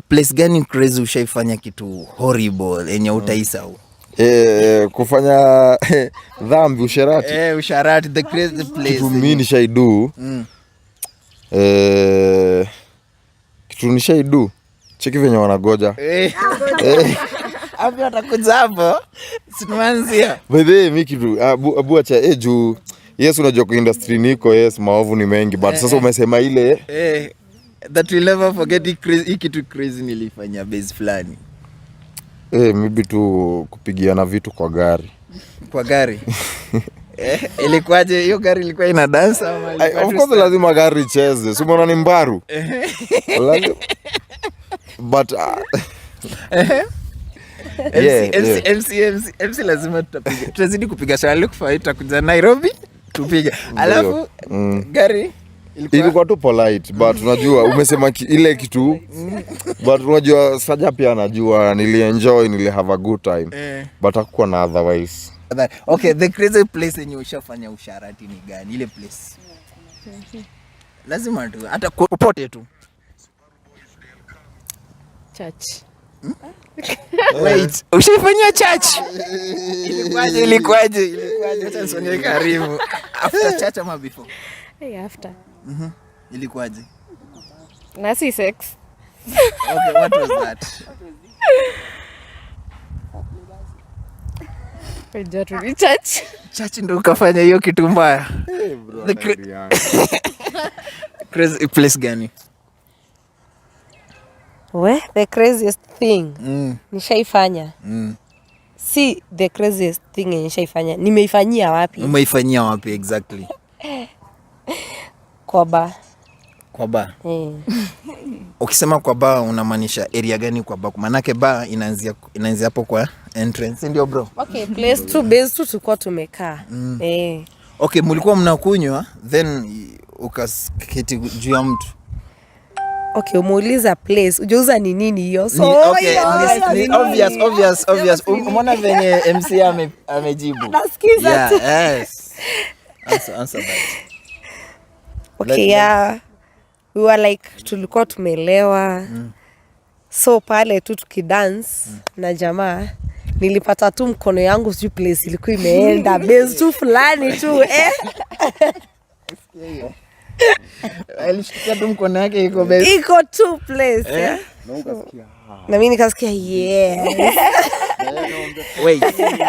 Place gani crazy ushaifanya kitu horrible yenye utaisahau? Kufanya dhambi, usharati. Usharati, the crazy place. Kitu mimi nishaidu. Kitu nishaidu. Cheki venye wanagoja. Hapo atakuja hapo. Simanzia. By the way, mimi kitu abu acha juu. Yes, unajua kwa industry niko, yes, maovu ni mengi, but sasa umesema ile that will never forget kitu crazy nilifanya base fulani. Maybe tu kupigiana vitu kwa gari. Kwa gari? Ilikuwaje hiyo gari ilikuwa ina dance ama ilikuwa? Of course lazima gari icheze. Si umeona ni mbaru? But MC lazima tutapiga. Tutazidi kupiga shale kufaita kuja Nairobi tupiga. Alafu gari ilikuwa tu polite, but unajua umesema ile kitu, but unajua Saja pia anajua nili have a good time, but hakuwa na otherwise. Okay, the crazy place yenye ushafanya usharati ni gani? Ile place lazima tu hata popote tu. Church. Wait, ushafanya church? Ilikuwaje? Acha nisonge karibu. After church ama before? After. Ilikuwaje? Na si sex. Okay, what was that? Church ndo ukafanya hiyo kitu mbaya. Crazy place gani? The craziest thing nishaifanya. Si the craziest thing nishaifanya. Nimeifanyia wapi? Umeifanyia wapi exactly? Kwa bar. Kwa bar? Ukisema kwa bar unamaanisha area gani kwa bar? Manake bar inaanzia hapo kwa entrance, ndio bro? Okay, place tu base tu tulikuwa tumekaa. Okay, mlikuwa mnakunywa then ukaketi juu ya mtu. Okay, umeuliza place. Ujauza ni nini hiyo? So okay, obvious. Umeona venye MC amejibu. Nasikiza. Yes. Answer that. Okay, we were like tulikuwa tumelewa. So pale tu tukidance na jamaa nilipata tu mkono yangu sijui place ilikuwa imeenda base tu fulani tu Alishikia tu mkono yake iko base. Iko tu place. Na mimi nikasikia yes. Wait.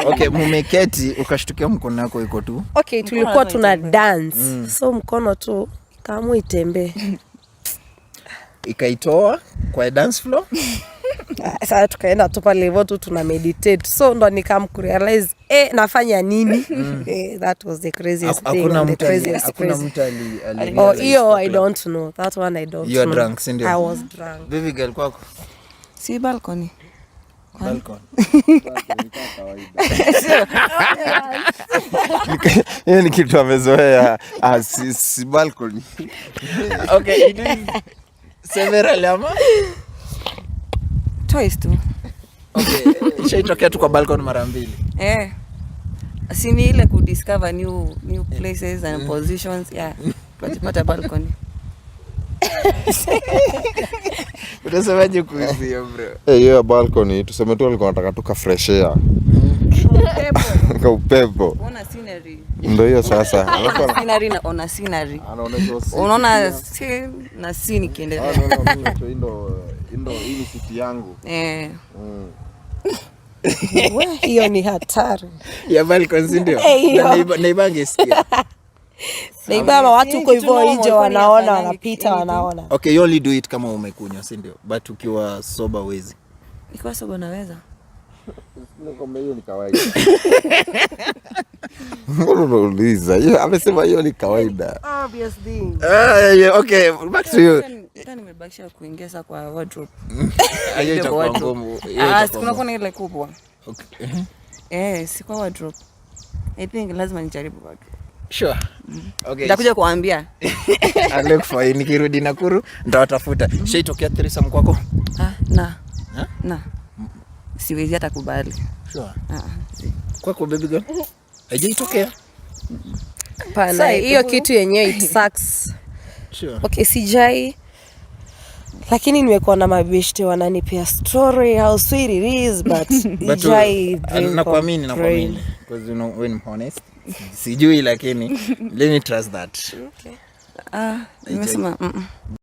Okay, mumeketi ukashtukia mkono yako iko tu. Okay, tulikuwa tuna dance. So mkono tu kama itembee. Ikaitoa kwa dance floor. Sasa tukaenda tu pale hivyo tu tuna meditate. So ndo nikamkurealize nafanya nini? That was the craziest thing. Hakuna mtu ali. Oh, hiyo I don't know. That one I don't know. You are drunk, Cindy. I was drunk. Baby girl kwako. Si balcony. Balcony. Hiyo ni kitu amezoea. Si balcony. Okay, several ama? Twice tu. Okay, shaitokea tu kwa balcony mara mbili. Si ni ile ku discover new places and positions, Pata balcony. Unasemaje kuhusu hiyo bro? Hiyo balcony tuseme tu alikuwa anataka tu ka fresh air. Ka upepo. Ona scenery. Ndio hiyo sasa. Scenery na ona scenery. Unaona scene na scene ikiendelea. Ndio hii city yangu. Hiyo ni hatari. Ya balcony ndio. Naibange sikia. Naiba watu huko hivyo nje wanaona wanapita wanaona. Okay, you only do it kama umekunywa, si ndio? But ukiwa sober wezi. Nikiwa sober naweza. Kama hiyo ni kawaida. Mbona hiyo amesema hiyo ni kawaida. Obviously. Okay, back to you. Nimebakisha kuingiza kwa wardrobe. Hiyo itakuwa ngumu. Kuna ile kubwa. Okay. Si kwa wardrobe. I think lazima nijaribu wardrobe. Sure. Okay. Nitakuja kuambia. Look for you, nikirudi Nakuru nitawatafuta. Shaitokea threesome kwako? Na. Siwezi hata kubali. Sure. Kwako baby girl? Haijatokea? Pana hiyo kitu yenyewe it sucks. Sure. Okay, sijai Lakini nimekuwa na mabeshte wananipea story how sweet it is but ijai nakuamini because you know when I'm honest sijui lakini let me trust that. Nimesema